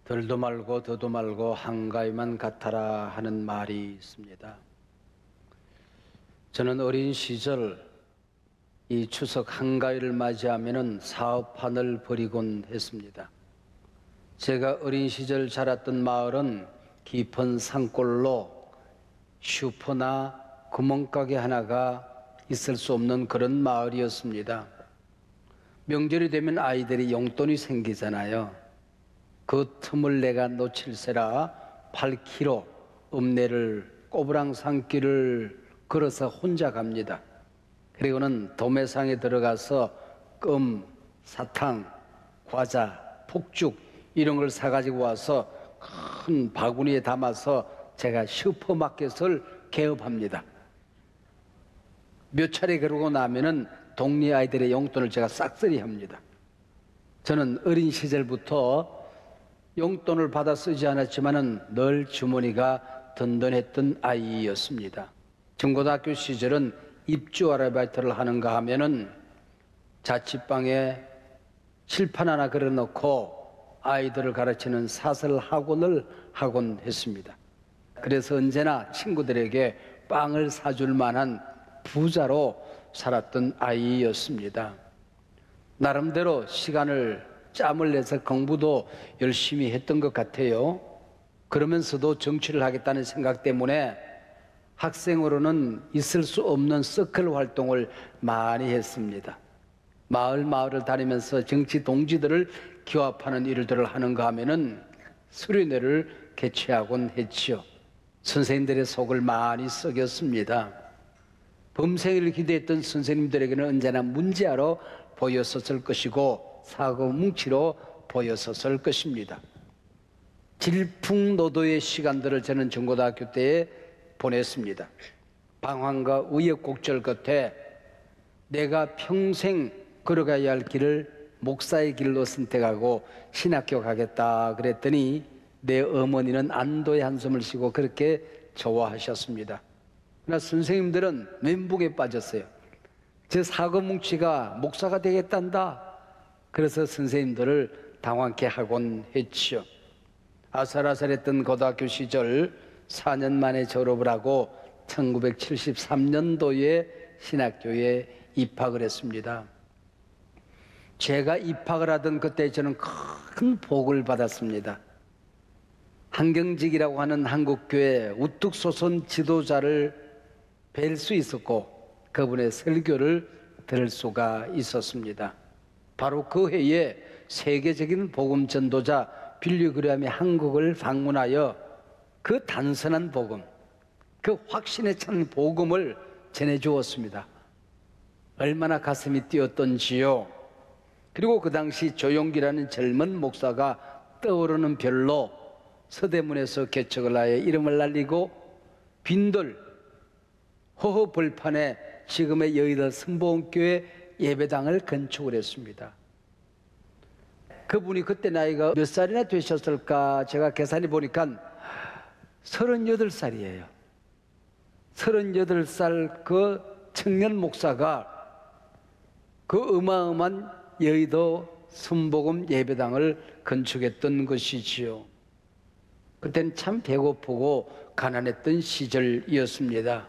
덜도 말고 더도 말고 한가위만 같아라 하는 말이 있습니다. 저는 어린 시절 이 추석 한가위를 맞이하면은 사업판을 벌이곤 했습니다. 제가 어린 시절 자랐던 마을은 깊은 산골로 슈퍼나 구멍가게 하나가 있을 수 없는 그런 마을이었습니다. 명절이 되면 아이들이 용돈이 생기잖아요. 그 틈을 내가 놓칠세라 8km 읍내를 꼬부랑산길을 걸어서 혼자 갑니다. 그리고는 도매상에 들어가서 껌, 사탕, 과자, 폭죽 이런 걸 사가지고 와서 큰 바구니에 담아서 제가 슈퍼마켓을 개업합니다. 몇 차례 그러고 나면은 동네 아이들의 용돈을 제가 싹쓸이 합니다. 저는 어린 시절부터 용돈을 받아 쓰지 않았지만은 늘 주머니가 든든했던 아이였습니다. 중고등학교 시절은 입주 아르바이트를 하는가 하면은 자취방에 칠판 하나 걸어놓고 아이들을 가르치는 사설 학원을 하곤 했습니다. 그래서 언제나 친구들에게 빵을 사줄 만한 부자로 살았던 아이였습니다. 나름대로 짬을 내서 공부도 열심히 했던 것 같아요. 그러면서도 정치를 하겠다는 생각 때문에 학생으로는 있을 수 없는 서클 활동을 많이 했습니다. 마을을 다니면서 정치 동지들을 규합하는 일들을 하는가 하면은 수련회를 개최하곤 했지요. 선생님들의 속을 많이 썩였습니다. 범생을 기대했던 선생님들에게는 언제나 문제아로 보였었을 것이고 사고뭉치로 보였었을 것입니다. 질풍노도의 시간들을 저는 중고등학교 때에 보냈습니다. 방황과 우여곡절 끝에 내가 평생 걸어가야 할 길을 목사의 길로 선택하고 신학교 가겠다 그랬더니 내 어머니는 안도의 한숨을 쉬고 그렇게 좋아하셨습니다. 그러나 선생님들은 멘붕에 빠졌어요. 제 사고뭉치가 목사가 되겠단다. 그래서 선생님들을 당황케 하곤 했죠. 아슬아슬했던 고등학교 시절 4년 만에 졸업을 하고 1973년도에 신학교에 입학을 했습니다. 제가 입학을 하던 그때 저는 큰 복을 받았습니다. 한경직이라고 하는 한국교회 우뚝 솟은 지도자를 뵐 수 있었고 그분의 설교를 들을 수가 있었습니다. 바로 그 해에 세계적인 복음 전도자 빌리 그레함이 한국을 방문하여 그 단순한 복음, 그 확신에 찬 복음을 전해주었습니다. 얼마나 가슴이 뛰었던지요. 그리고 그 당시 조용기라는 젊은 목사가 떠오르는 별로 서대문에서 개척을 하여 이름을 날리고 빈들 허허벌판에 지금의 여의도 선보원교회 예배당을 건축을 했습니다. 그분이 그때 나이가 몇 살이나 되셨을까 제가 계산해 보니까 38살이에요. 38살 그 청년 목사가 그 어마어마한 여의도 선복음 예배당을 건축했던 것이지요. 그때는 참 배고프고 가난했던 시절이었습니다.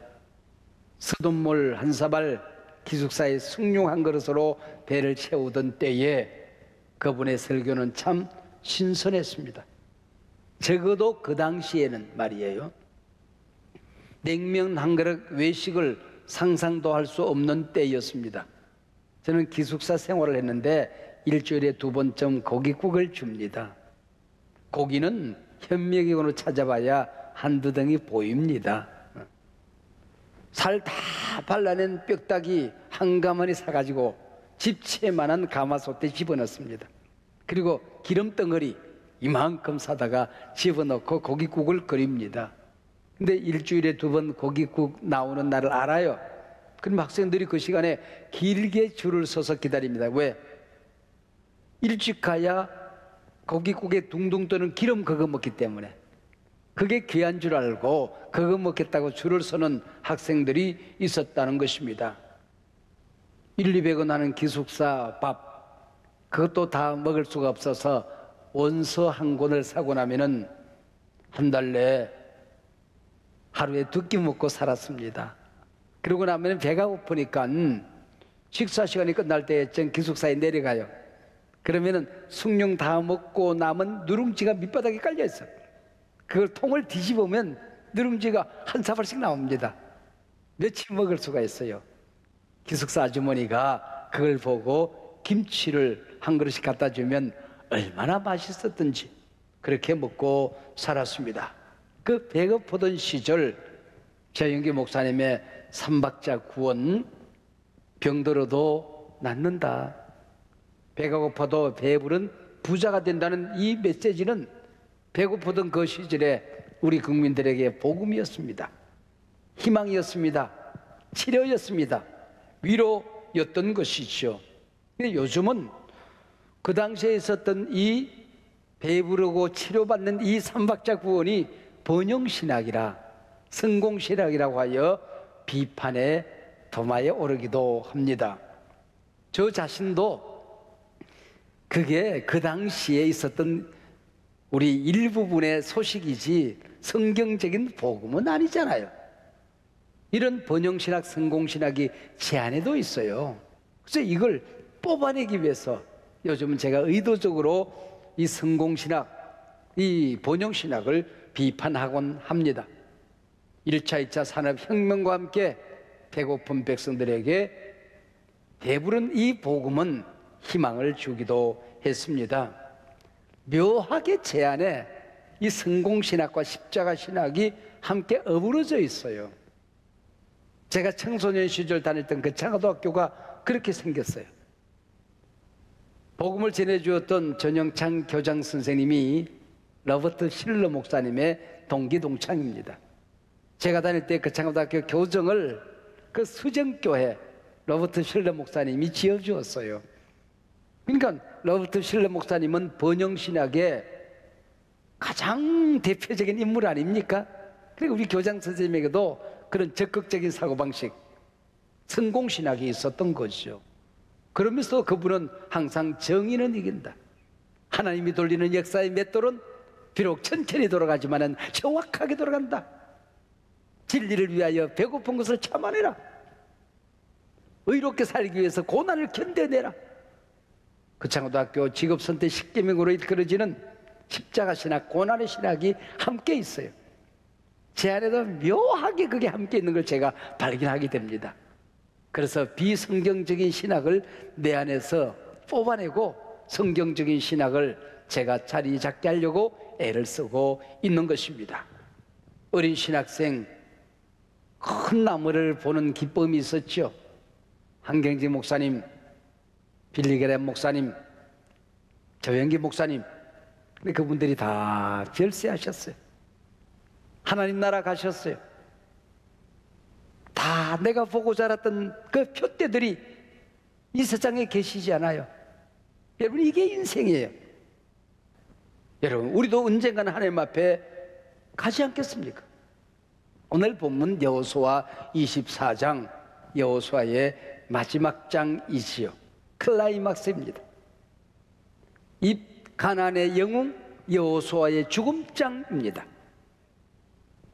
서돈물 한 사발 기숙사에 숭늉 한 그릇으로 배를 채우던 때에 그분의 설교는 참 신선했습니다. 적어도 그 당시에는 말이에요. 냉면 한 그릇 외식을 상상도 할 수 없는 때였습니다. 저는 기숙사 생활을 했는데 일주일에 2번쯤 고깃국을 줍니다. 고기는 현미경으로 찾아봐야 한두 덩이 보입니다. 살 다 발라낸 뼈다귀 한 가마니 사가지고 집채만한 가마솥에 집어넣습니다. 그리고 기름덩어리 이만큼 사다가 집어넣고 고깃국을 끓입니다. 근데 일주일에 2번 고깃국 나오는 날을 알아요. 그럼 학생들이 그 시간에 길게 줄을 서서 기다립니다. 왜? 일찍 가야 고깃국에 둥둥 떠는 기름 그거 먹기 때문에. 그게 귀한 줄 알고 그거 먹겠다고 줄을 서는 학생들이 있었다는 것입니다. 1, 200원 하는 기숙사 밥 그것도 다 먹을 수가 없어서 원서 한 권을 사고 나면은 한 달 내에 하루에 2끼 먹고 살았습니다. 그러고 나면 배가 고프니까 식사 시간이 끝날 때쯤 기숙사에 내려가요. 그러면은 숭늉 다 먹고 남은 누룽지가 밑바닥에 깔려 있어. 그걸 통을 뒤집으면 누룽지가 한 사발씩 나옵니다. 며칠 먹을 수가 있어요. 기숙사 아주머니가 그걸 보고 김치를 한 그릇씩 갖다 주면 얼마나 맛있었던지 그렇게 먹고 살았습니다. 그 배고프던 시절 최영기 목사님의 삼박자 구원, 병들어도 낫는다, 배가 고파도 배부른 부자가 된다는 이 메시지는 배고프던 그 시절에 우리 국민들에게 복음이었습니다. 희망이었습니다. 치료였습니다. 위로였던 것이죠. 근데 요즘은 그 당시에 있었던 이 배부르고 치료받는 이 삼박자 구원이 번영신학이라, 성공신학이라고 하여 비판의 도마에 오르기도 합니다. 저 자신도 그게 그 당시에 있었던 우리 일부분의 소식이지 성경적인 복음은 아니잖아요. 이런 번영신학, 성공신학이 제 안에도 있어요. 그래서 이걸 뽑아내기 위해서 요즘은 제가 의도적으로 이 성공신학, 이 번영신학을 비판하곤 합니다. 1차, 2차 산업혁명과 함께 배고픈 백성들에게 배부른 이 복음은 희망을 주기도 했습니다. 묘하게 제 안에 이 성공신학과 십자가신학이 함께 어우러져 있어요. 제가 청소년 시절 다녔던 그 창고등학교가 그렇게 생겼어요. 복음을 전해주었던 전영창 교장 선생님이 로버트 실러 목사님의 동기 동창입니다. 제가 다닐 때 그 창고등학교 교정을 그 수정교회 로버트 실러 목사님이 지어주었어요. 그러니까 로버트 실러 목사님은 번영신학의 가장 대표적인 인물 아닙니까? 그리고 우리 교장 선생님에게도 그런 적극적인 사고방식, 성공신학이 있었던 것이죠. 그러면서 그분은 항상 정의는 이긴다, 하나님이 돌리는 역사의 맷돌은 비록 천천히 돌아가지만 정확하게 돌아간다, 진리를 위하여 배고픈 것을 참아내라, 의롭게 살기 위해서 고난을 견뎌내라. 그 창고등학교 직업선택 10계명으로 이끌어지는 십자가신학, 고난의 신학이 함께 있어요. 제 안에도 묘하게 그게 함께 있는 걸 제가 발견하게 됩니다. 그래서 비성경적인 신학을 내 안에서 뽑아내고 성경적인 신학을 제가 자리 잡게 하려고 애를 쓰고 있는 것입니다. 어린 신학생, 큰 나무를 보는 기쁨이 있었죠. 한경지 목사님, 빌리그램 목사님, 조영기 목사님, 근데 그분들이 다 별세하셨어요. 하나님 나라 가셨어요. 다 내가 보고 자랐던 그 표대들이 이 세상에 계시지 않아요. 여러분, 이게 인생이에요. 여러분, 우리도 언젠가는 하나님 앞에 가지 않겠습니까? 오늘 본문 여호수아 24장, 여호수아의 마지막 장이지요. 클라이막스입니다. 이 가나안의 영웅 여호수아의 죽음장입니다.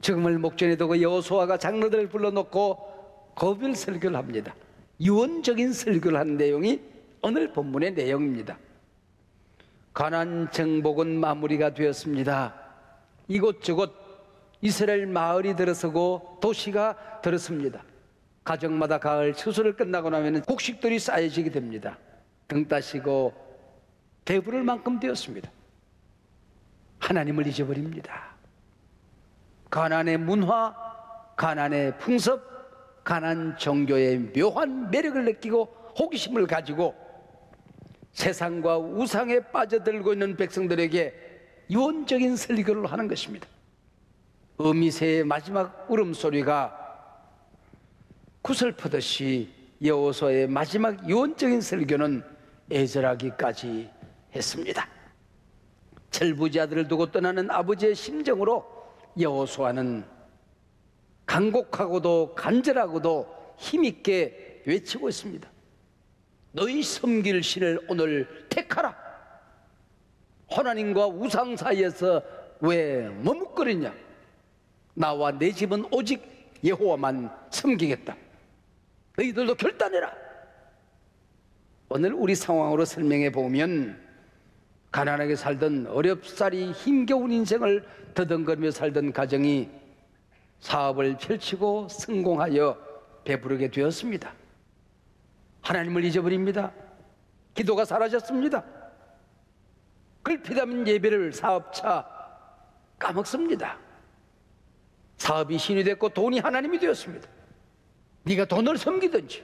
죽음을 목전에 두고 여호수아가 장로들을 불러놓고 고별 설교를 합니다. 유언적인 설교를 한 내용이 오늘 본문의 내용입니다. 가나안 정복은 마무리가 되었습니다. 이곳저곳 이스라엘 마을이 들어서고 도시가 들었습니다. 가정마다 가을 추수를 끝나고 나면 곡식들이 쌓여지게 됩니다. 등 따시고 배부를 만큼 되었습니다. 하나님을 잊어버립니다. 가나안의 문화, 가나안의 풍습, 가나안 종교의 묘한 매력을 느끼고 호기심을 가지고 세상과 우상에 빠져들고 있는 백성들에게 유언적인 설교를 하는 것입니다. 어미새의 마지막 울음소리가 구슬프듯이 여호수아의 마지막 유언적인 설교는 애절하기까지 했습니다. 철부지아들을 두고 떠나는 아버지의 심정으로 여호수아는 간곡하고도 간절하고도 힘있게 외치고 있습니다. 너희 섬길 신을 오늘 택하라. 하나님과 우상 사이에서 왜 머뭇거리냐? 나와 내 집은 오직 여호와만 섬기겠다. 너희들도 결단해라. 오늘 우리 상황으로 설명해 보면, 가난하게 살던 어렵사리 힘겨운 인생을 더듬거리며 살던 가정이 사업을 펼치고 성공하여 배부르게 되었습니다. 하나님을 잊어버립니다. 기도가 사라졌습니다. 글피담은 예배를 사업차 까먹습니다. 사업이 신이 됐고 돈이 하나님이 되었습니다. 네가 돈을 섬기든지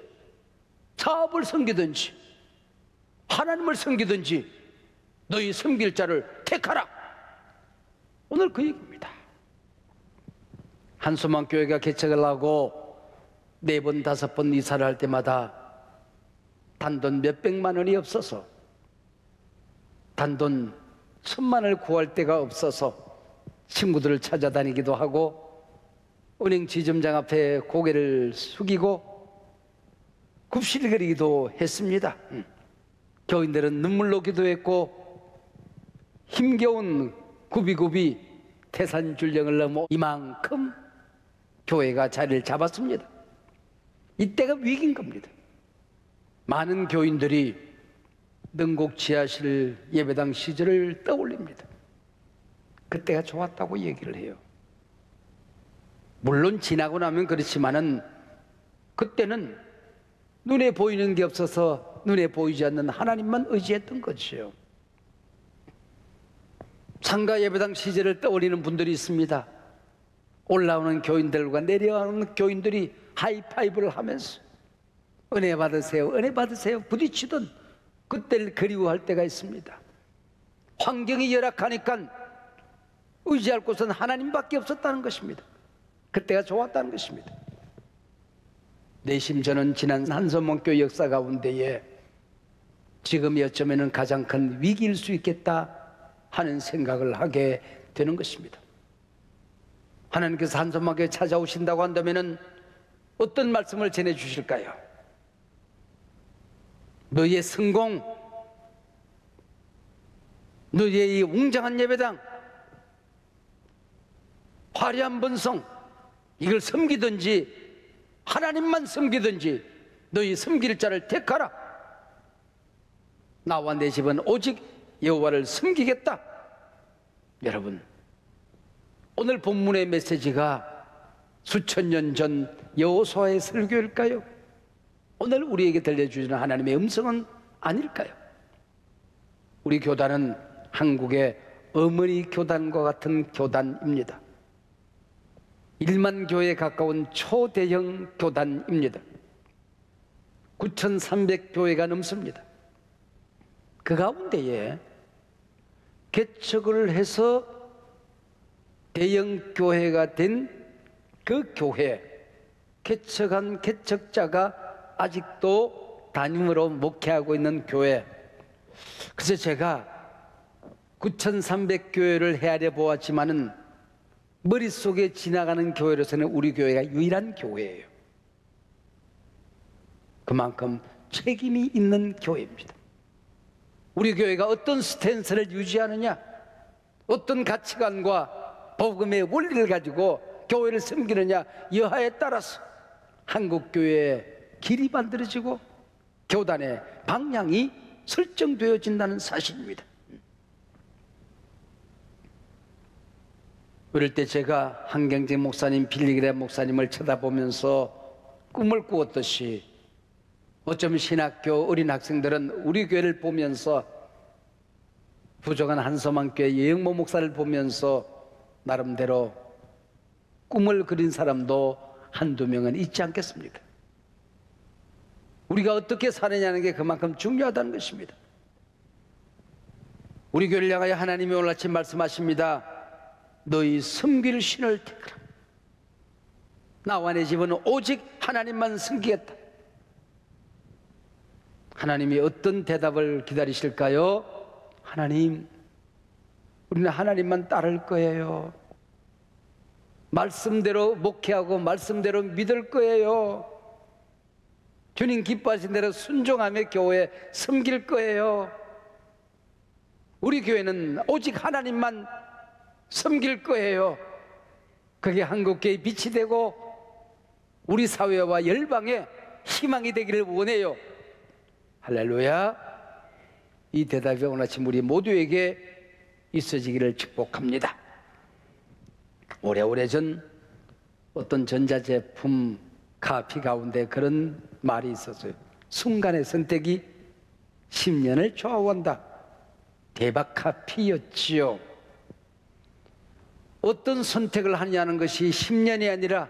사업을 섬기든지 하나님을 섬기든지 너희 섬길 자를 택하라. 오늘 그 얘기입니다. 한소망 교회가 개척을 하고 4번 5번 이사를 할 때마다 단돈 몇백만 원이 없어서, 단돈 1000만 원을 구할 데가 없어서 친구들을 찾아다니기도 하고 은행 지점장 앞에 고개를 숙이고 굽실거리기도 했습니다. 교인들은 눈물로 기도했고 힘겨운 굽이굽이 태산줄령을 넘어 이만큼 교회가 자리를 잡았습니다. 이때가 위기인 겁니다. 많은 교인들이 능곡 지하실 예배당 시절을 떠올립니다. 그때가 좋았다고 얘기를 해요. 물론 지나고 나면 그렇지만은 그때는 눈에 보이는 게 없어서 눈에 보이지 않는 하나님만 의지했던 것이에요. 상가 예배당 시절을 떠올리는 분들이 있습니다. 올라오는 교인들과 내려오는 교인들이 하이파이브를 하면서 은혜 받으세요, 은혜 받으세요 부딪히던 그때를 그리워할 때가 있습니다. 환경이 열악하니까 의지할 곳은 하나님밖에 없었다는 것입니다. 그때가 좋았다는 것입니다. 내심 저는 지난 한소망교회 역사 가운데에 지금이 어쩌면 가장 큰 위기일 수 있겠다 하는 생각을 하게 되는 것입니다. 하나님께서 한소망교회에 찾아오신다고 한다면 어떤 말씀을 전해주실까요? 너희의 성공, 너희의 이 웅장한 예배당, 화려한 번성, 이걸 섬기든지 하나님만 섬기든지 너희 섬길 자를 택하라. 나와 내 집은 오직 여호와를 섬기겠다. 여러분, 오늘 본문의 메시지가 수천 년 전 여호수아의 설교일까요? 오늘 우리에게 들려주시는 하나님의 음성은 아닐까요? 우리 교단은 한국의 어머니 교단과 같은 교단입니다. 1만 교회에 가까운 초대형 교단입니다. 9,300교회가 넘습니다. 그 가운데에 개척을 해서 대형 교회가 된 그 교회, 개척한 개척자가 아직도 담임으로 목회하고 있는 교회. 그래서 제가 9,300교회를 헤아려 보았지만은 머릿속에 지나가는 교회로서는 우리 교회가 유일한 교회예요. 그만큼 책임이 있는 교회입니다. 우리 교회가 어떤 스탠스를 유지하느냐, 어떤 가치관과 복음의 원리를 가지고 교회를 섬기느냐 여하에 따라서 한국교회의 길이 만들어지고 교단의 방향이 설정되어진다는 사실입니다. 어릴 때 제가 한경재 목사님, 빌리그레 목사님을 쳐다보면서 꿈을 꾸었듯이 어쩌면 신학교 어린 학생들은 우리 교회를 보면서 부족한 한소망교회 예영모 목사를 보면서 나름대로 꿈을 그린 사람도 한두 명은 있지 않겠습니까? 우리가 어떻게 사느냐는 게 그만큼 중요하다는 것입니다. 우리 교회를 향하여 하나님이 오늘 아침 말씀하십니다. 너희 섬길 신을 택하라. 나와 내 집은 오직 하나님만 섬기겠다. 하나님이 어떤 대답을 기다리실까요? 하나님, 우리는 하나님만 따를 거예요. 말씀대로 목회하고 말씀대로 믿을 거예요. 주님 기뻐하신 대로 순종하며 교회 섬길 거예요. 우리 교회는 오직 하나님만 섬길 거예요. 그게 한국교회의 빛이 되고 우리 사회와 열방의 희망이 되기를 원해요. 할렐루야. 이 대답이 오늘 아침 우리 모두에게 있어지기를 축복합니다. 오래오래전 어떤 전자제품 카피 가운데 그런 말이 있었어요. 순간의 선택이 10년을 좌우한다. 대박 카피였지요. 어떤 선택을 하냐는 것이 10년이 아니라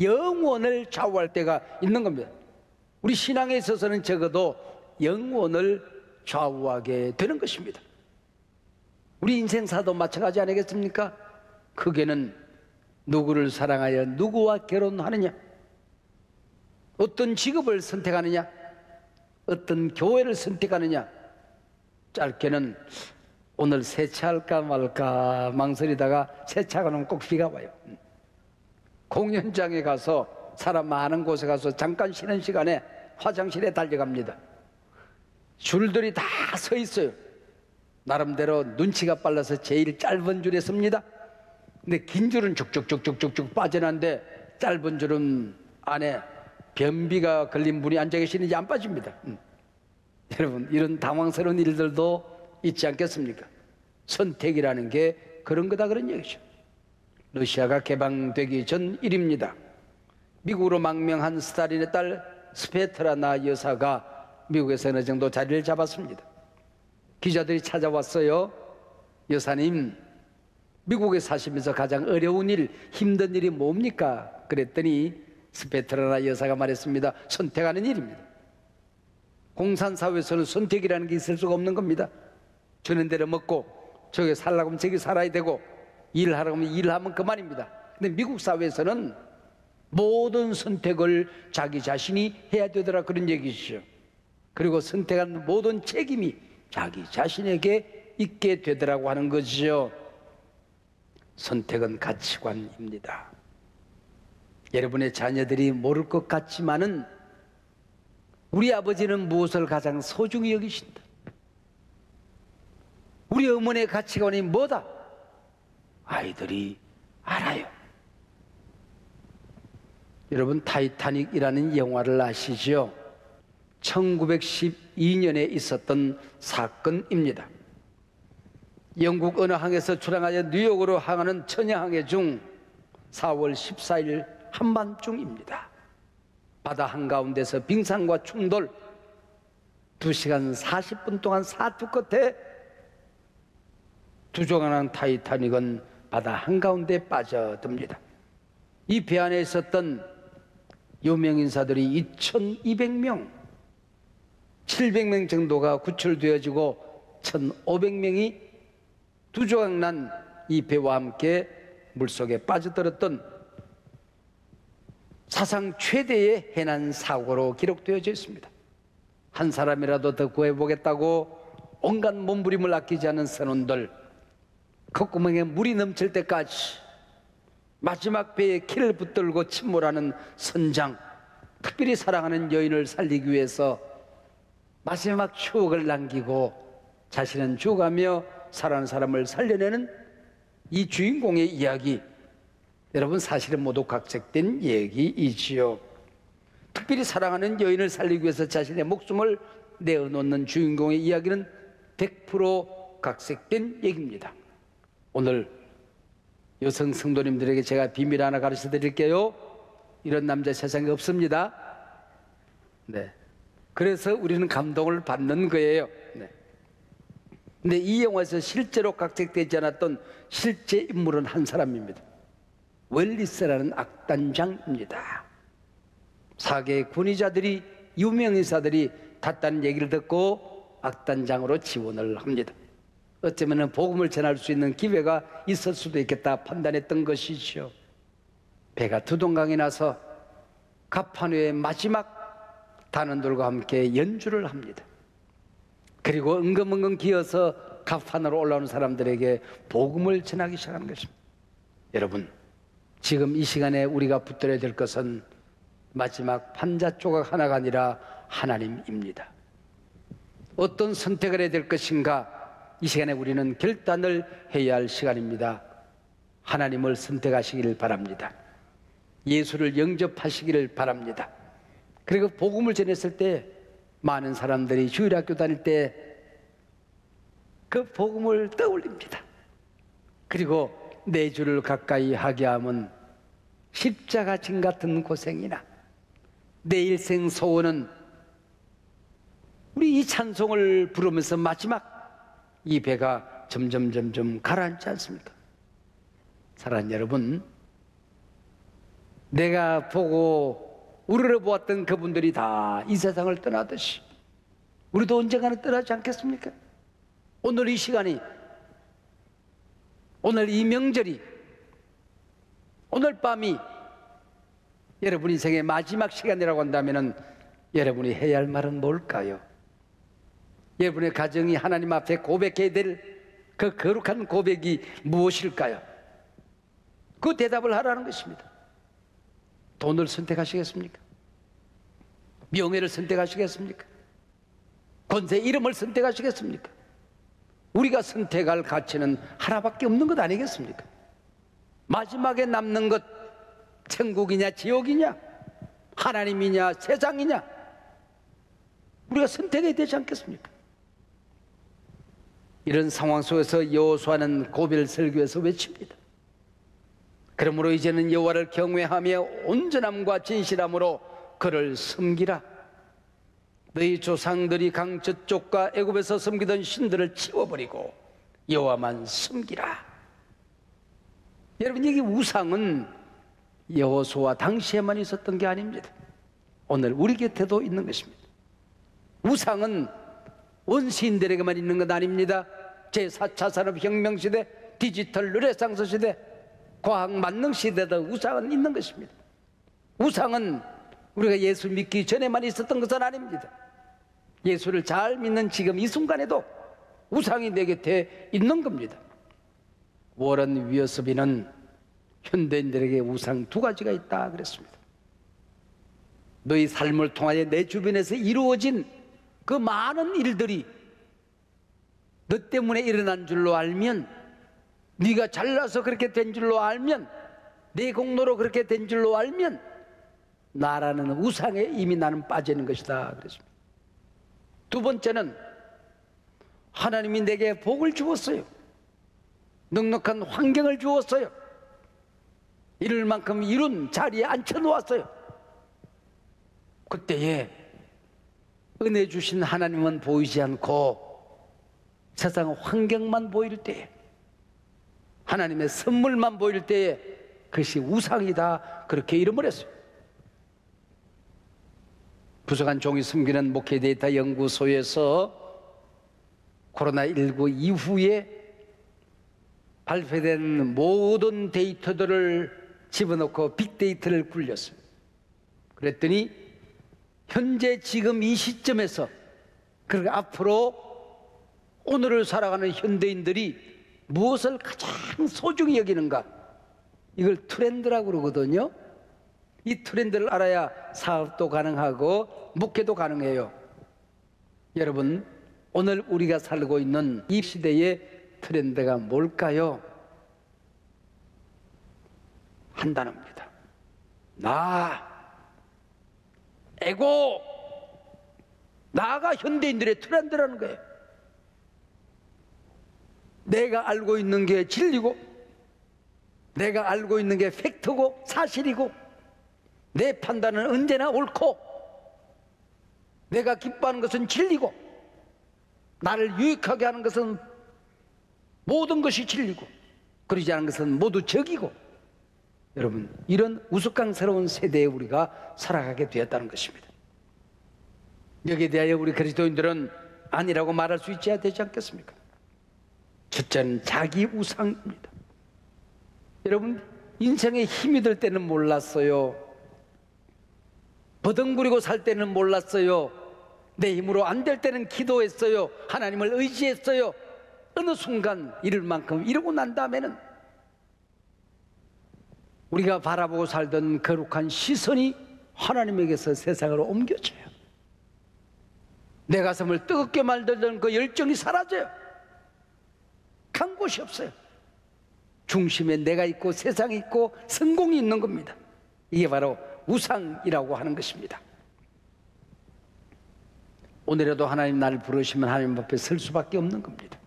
영원을 좌우할 때가 있는 겁니다. 우리 신앙에 있어서는 적어도 영원을 좌우하게 되는 것입니다. 우리 인생사도 마찬가지 아니겠습니까? 크게는 누구를 사랑하여 누구와 결혼하느냐, 어떤 직업을 선택하느냐, 어떤 교회를 선택하느냐, 짧게는 오늘 세차할까 말까 망설이다가 세차가 나면 꼭 비가 와요. 공연장에 가서 사람 많은 곳에 가서 잠깐 쉬는 시간에 화장실에 달려갑니다. 줄들이 다 서 있어요. 나름대로 눈치가 빨라서 제일 짧은 줄에 섭니다. 근데 긴 줄은 쭉쭉쭉쭉쭉 빠져나는데 짧은 줄은 안에 변비가 걸린 분이 앉아 계시는지 안 빠집니다. 여러분, 이런 당황스러운 일들도 있지 않겠습니까? 선택이라는 게 그런 거다, 그런 얘기죠. 러시아가 개방되기 전 일입니다. 미국으로 망명한 스탈린의 딸 스베트라나 여사가 미국에서 어느 정도 자리를 잡았습니다. 기자들이 찾아왔어요. 여사님, 미국에 사시면서 가장 어려운 일, 힘든 일이 뭡니까? 그랬더니 스베트라나 여사가 말했습니다. 선택하는 일입니다. 공산사회에서는 선택이라는 게 있을 수가 없는 겁니다. 주는 대로 먹고, 저기 살라고 하면 저기 살아야 되고, 일하라고 하면 일하면 그만입니다. 근데 미국 사회에서는 모든 선택을 자기 자신이 해야 되더라, 그런 얘기죠. 그리고 선택한 모든 책임이 자기 자신에게 있게 되더라고 하는 거죠. 선택은 가치관입니다. 여러분의 자녀들이 모를 것 같지만은 우리 아버지는 무엇을 가장 소중히 여기신다. 우리 어머니의 가치관이 뭐다? 아이들이 알아요. 여러분, 타이타닉이라는 영화를 아시죠? 1912년에 있었던 사건입니다. 영국 어느 항에서 출항하여 뉴욕으로 항하는 천여항해 중 4월 14일 한밤중입니다. 바다 한가운데서 빙산과 충돌 2시간 40분 동안 사투 끝에 두조간한 타이타닉은 바다 한가운데 빠져듭니다. 이 배 안에 있었던 유명인사들이 2200명, 700명 정도가 구출되어지고 1500명이 두조각난 이 배와 함께 물속에 빠져들었던 사상 최대의 해난 사고로 기록되어져 있습니다. 한 사람이라도 더 구해보겠다고 온갖 몸부림을 아끼지 않은 선원들, 콧구멍에 물이 넘칠 때까지 마지막 배에 키를 붙들고 침몰하는 선장, 특별히 사랑하는 여인을 살리기 위해서 마지막 추억을 남기고 자신은 죽어가며 사랑하는 사람을 살려내는 이 주인공의 이야기, 여러분 사실은 모두 각색된 얘기이지요. 특별히 사랑하는 여인을 살리기 위해서 자신의 목숨을 내어놓는 주인공의 이야기는 100% 각색된 얘기입니다. 오늘 여성 성도님들에게 제가 비밀 하나 가르쳐 드릴게요. 이런 남자 세상에 없습니다. 네. 그래서 우리는 감동을 받는 거예요. 네. 근데 이 영화에서 실제로 각색되지 않았던 실제 인물은 한 사람입니다. 웰리스라는 악단장입니다. 사계의 군의자들이, 유명인사들이 탔다는 얘기를 듣고 악단장으로 지원을 합니다. 어쩌면 복음을 전할 수 있는 기회가 있을 수도 있겠다 판단했던 것이죠. 배가 두동강에 나서 갑판위의 마지막 단원들과 함께 연주를 합니다. 그리고 은근은근 기어서 갑판으로 올라오는 사람들에게 복음을 전하기 시작하는 것입니다. 여러분, 지금 이 시간에 우리가 붙들어야 될 것은 마지막 판자 조각 하나가 아니라 하나님입니다. 어떤 선택을 해야 될 것인가, 이 시간에 우리는 결단을 해야 할 시간입니다. 하나님을 선택하시기를 바랍니다. 예수를 영접하시기를 바랍니다. 그리고 복음을 전했을 때 많은 사람들이 주일학교 다닐 때 그 복음을 떠올립니다. 그리고 내 주를 가까이 하게 하면 십자가 진 같은 고생이나 내 일생 소원은 우리 이 찬송을 부르면서 마지막 이 배가 점점 가라앉지 않습니까? 사랑하는 여러분, 내가 보고 우러러보았던 그분들이 다 이 세상을 떠나듯이 우리도 언젠가는 떠나지 않겠습니까? 오늘 이 시간이, 오늘 이 명절이, 오늘 밤이 여러분 인생의 마지막 시간이라고 한다면 여러분이 해야 할 말은 뭘까요? 여러분의 가정이 하나님 앞에 고백해야 될 그 거룩한 고백이 무엇일까요? 그 대답을 하라는 것입니다. 돈을 선택하시겠습니까? 명예를 선택하시겠습니까? 권세 이름을 선택하시겠습니까? 우리가 선택할 가치는 하나밖에 없는 것 아니겠습니까? 마지막에 남는 것, 천국이냐 지옥이냐, 하나님이냐 세상이냐, 우리가 선택해야 되지 않겠습니까? 이런 상황 속에서 여호수아는 고별 설교에서 외칩니다. 그러므로 이제는 여호와를 경외하며 온전함과 진실함으로 그를 섬기라. 너희 조상들이 강 저쪽과 애굽에서 섬기던 신들을 치워버리고 여호와만 섬기라. 여러분, 이게 우상은 여호수아 당시에만 있었던 게 아닙니다. 오늘 우리 곁에도 있는 것입니다. 우상은 원시인들에게만 있는 것 아닙니다. 제4차 산업혁명 시대, 디지털 르네상스 시대, 과학 만능 시대도 우상은 있는 것입니다. 우상은 우리가 예수 믿기 전에만 있었던 것은 아닙니다. 예수를 잘 믿는 지금 이 순간에도 우상이 내 곁에 있는 겁니다. 워런 위어스비는 현대인들에게 우상 두 가지가 있다 그랬습니다. 너희 삶을 통하여 내 주변에서 이루어진 그 많은 일들이 너 때문에 일어난 줄로 알면, 네가 잘나서 그렇게 된 줄로 알면, 내 공로로 그렇게 된 줄로 알면 나라는 우상에 이미 나는 빠지는 것이다 그랬습니다. 두 번째는 하나님이 내게 복을 주었어요. 넉넉한 환경을 주었어요. 이룰 만큼 이룬 자리에 앉혀놓았어요. 그때에 은혜 주신 하나님은 보이지 않고 세상 환경만 보일 때에, 하나님의 선물만 보일 때에 그것이 우상이다 그렇게 이름을 했어요. 부석한 종이 숨기는 목회 데이터 연구소에서 코로나19 이후에 발표된 모든 데이터들을 집어넣고 빅데이터를 굴렸어요. 그랬더니 현재 지금 이 시점에서, 그리고 앞으로 오늘을 살아가는 현대인들이 무엇을 가장 소중히 여기는가, 이걸 트렌드라고 그러거든요. 이 트렌드를 알아야 사업도 가능하고 목회도 가능해요. 여러분, 오늘 우리가 살고 있는 이 시대의 트렌드가 뭘까요? 한 단어입니다. 에고, 나가 현대인들의 트렌드라는 거예요. 내가 알고 있는 게 진리고, 내가 알고 있는 게 팩트고 사실이고, 내 판단은 언제나 옳고, 내가 기뻐하는 것은 진리고, 나를 유익하게 하는 것은 모든 것이 진리고, 그러지 않은 것은 모두 적이고. 여러분, 이런 우스꽝스러운 세대에 우리가 살아가게 되었다는 것입니다. 여기에 대하여 우리 그리스도인들은 아니라고 말할 수 있어야 되지 않겠습니까? 첫째는 자기 우상입니다. 여러분, 인생에 힘이 들 때는 몰랐어요. 버덩구리고 살 때는 몰랐어요. 내 힘으로 안 될 때는 기도했어요. 하나님을 의지했어요. 어느 순간 이룰 만큼 이루고 난 다음에는 우리가 바라보고 살던 거룩한 시선이 하나님에게서 세상으로 옮겨져요. 내 가슴을 뜨겁게 만들던 그 열정이 사라져요. 간 곳이 없어요. 중심에 내가 있고 세상이 있고 성공이 있는 겁니다. 이게 바로 우상이라고 하는 것입니다. 오늘에도 하나님 나를 부르시면 하나님 앞에 설 수밖에 없는 겁니다.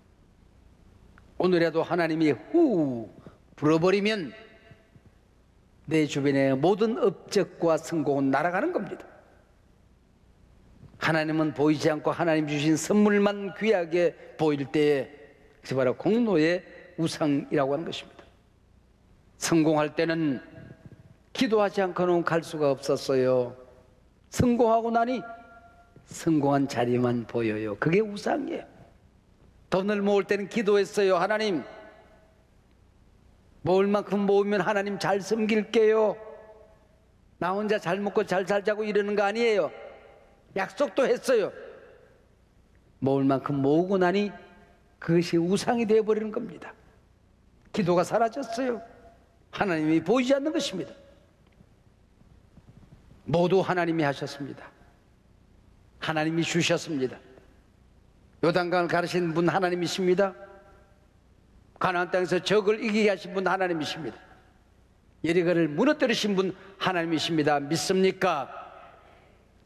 오늘에도 하나님이 불어버리면 내 주변의 모든 업적과 성공은 날아가는 겁니다. 하나님은 보이지 않고 하나님 주신 선물만 귀하게 보일 때에 그것이 바로 공로의 우상이라고 하는 것입니다. 성공할 때는 기도하지 않고는 갈 수가 없었어요. 성공하고 나니 성공한 자리만 보여요. 그게 우상이에요. 돈을 모을 때는 기도했어요. 하나님, 모을 만큼 모으면 하나님 잘 섬길게요. 나 혼자 잘 먹고 잘 살자고 이러는 거 아니에요. 약속도 했어요. 모을 만큼 모으고 나니 그것이 우상이 되어버리는 겁니다. 기도가 사라졌어요. 하나님이 보이지 않는 것입니다. 모두 하나님이 하셨습니다. 하나님이 주셨습니다. 요단강을 가르신 분 하나님이십니다. 가나안 땅에서 적을 이기게 하신 분 하나님이십니다. 여리고를 무너뜨리신 분 하나님이십니다. 믿습니까?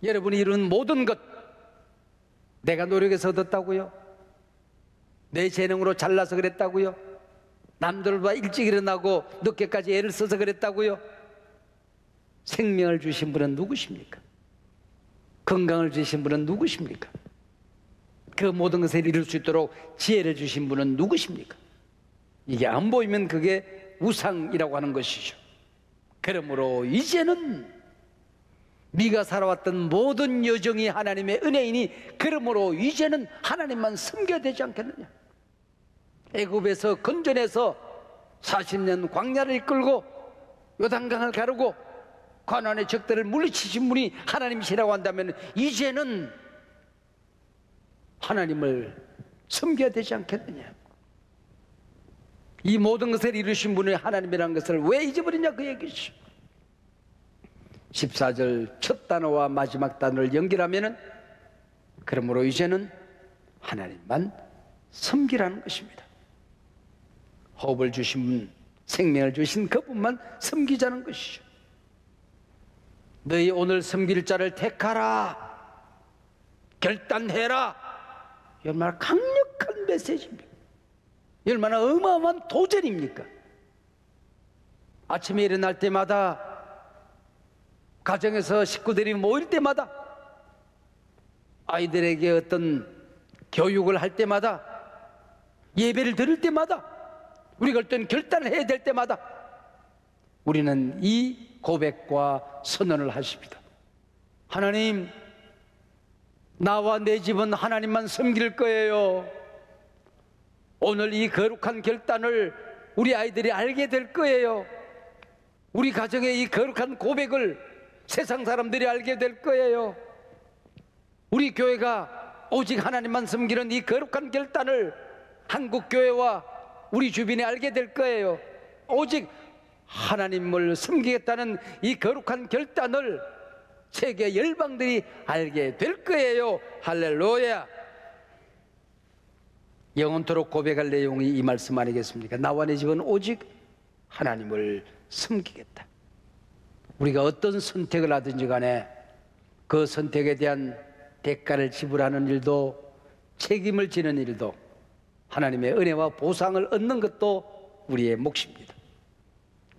여러분이 이룬 모든 것 내가 노력해서 얻었다고요? 내 재능으로 잘나서 그랬다고요? 남들보다 일찍 일어나고 늦게까지 애를 써서 그랬다고요? 생명을 주신 분은 누구십니까? 건강을 주신 분은 누구십니까? 그 모든 것을 이룰 수 있도록 지혜를 주신 분은 누구십니까? 이게 안 보이면 그게 우상이라고 하는 것이죠. 그러므로 이제는 네가 살아왔던 모든 여정이 하나님의 은혜이니 그러므로 이제는 하나님만 섬겨야 되지 않겠느냐. 애굽에서 건져내서 40년 광야를 이끌고 요단강을 가르고 가나안의 적들을 물리치신 분이 하나님이시라고 한다면 이제는 하나님을 섬겨야 되지 않겠느냐. 이 모든 것을 이루신 분이 하나님이라는 것을 왜 잊어버리냐 그 얘기죠. 14절 첫 단어와 마지막 단어를 연결하면은 그러므로 이제는 하나님만 섬기라는 것입니다. 호흡을 주신 분, 생명을 주신 그분만 섬기자는 것이죠. 너희 오늘 섬길 자를 택하라, 결단해라. 이 얼마나 강력한 메시지입니까? 이 얼마나 어마어마한 도전입니까? 아침에 일어날 때마다, 가정에서 식구들이 모일 때마다, 아이들에게 어떤 교육을 할 때마다, 예배를 드릴 때마다, 우리가 어떤 결단을 해야 될 때마다 우리는 이 고백과 선언을 하십니다. 하나님, 나와 내 집은 하나님만 섬길 거예요. 오늘 이 거룩한 결단을 우리 아이들이 알게 될 거예요. 우리 가정의 이 거룩한 고백을 세상 사람들이 알게 될 거예요. 우리 교회가 오직 하나님만 섬기는 이 거룩한 결단을 한국교회와 우리 주변에 알게 될 거예요. 오직 하나님을 섬기겠다는 이 거룩한 결단을 세계 열방들이 알게 될 거예요. 할렐루야. 영원토록 고백할 내용이 이 말씀 아니겠습니까? 나와 내 집은 오직 하나님을 섬기겠다. 우리가 어떤 선택을 하든지 간에 그 선택에 대한 대가를 지불하는 일도, 책임을 지는 일도, 하나님의 은혜와 보상을 얻는 것도 우리의 몫입니다.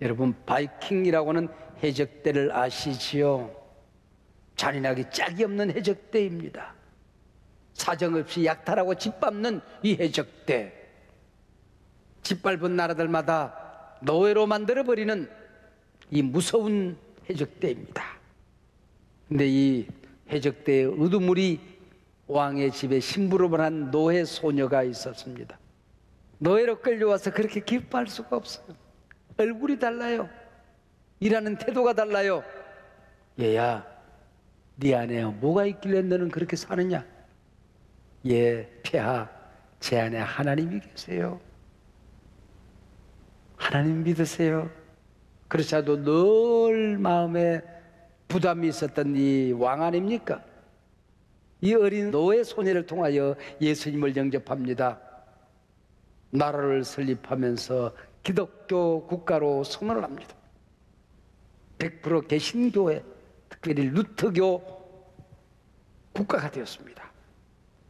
여러분, 바이킹이라고 하는 해적대를 아시지요? 잔인하기 짝이 없는 해적대입니다. 사정없이 약탈하고 짓밟는 이 해적대, 짓밟은 나라들마다 노예로 만들어버리는 이 무서운 해적대입니다. 근데 이 해적대의 으두물이 왕의 집에 심부름을 한 노예 소녀가 있었습니다. 노예로 끌려와서 그렇게 기뻐할 수가 없어요. 얼굴이 달라요. 일하는 태도가 달라요. 얘야, 네 안에 뭐가 있길래 너는 그렇게 사느냐? 예, 폐하, 제 안에 하나님이 계세요. 하나님 믿으세요. 그렇지 않아도 늘 마음에 부담이 있었던 이 왕 아닙니까? 이 어린 노예 소녀를 통하여 예수님을 영접합니다. 나라를 설립하면서 기독교 국가로 선언을 합니다. 100% 개신교회, 특별히 루터교 국가가 되었습니다.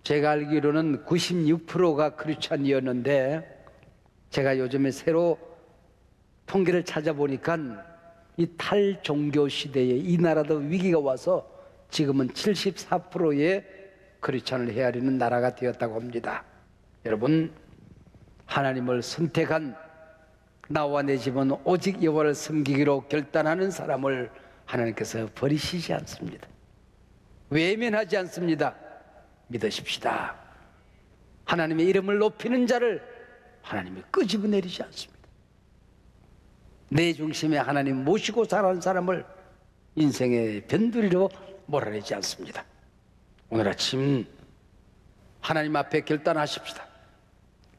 제가 알기로는 96%가 크리스찬이었는데 제가 요즘에 새로 통계를 찾아보니까 이 탈종교 시대에 이 나라도 위기가 와서 지금은 74%의 크리스찬을 헤아리는 나라가 되었다고 합니다. 여러분, 하나님을 선택한 나와 내 집은 오직 여호와를 섬기기로 결단하는 사람을 하나님께서 버리시지 않습니다. 외면하지 않습니다. 믿으십시다. 하나님의 이름을 높이는 자를 하나님이 끄집어내리지 않습니다. 내 중심에 하나님 모시고 살아가는 사람을 인생의 변두리로 몰아내지 않습니다. 오늘 아침 하나님 앞에 결단하십시다.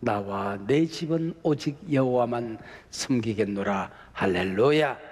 나와 내 집은 오직 여호와만 섬기겠노라. 할렐루야.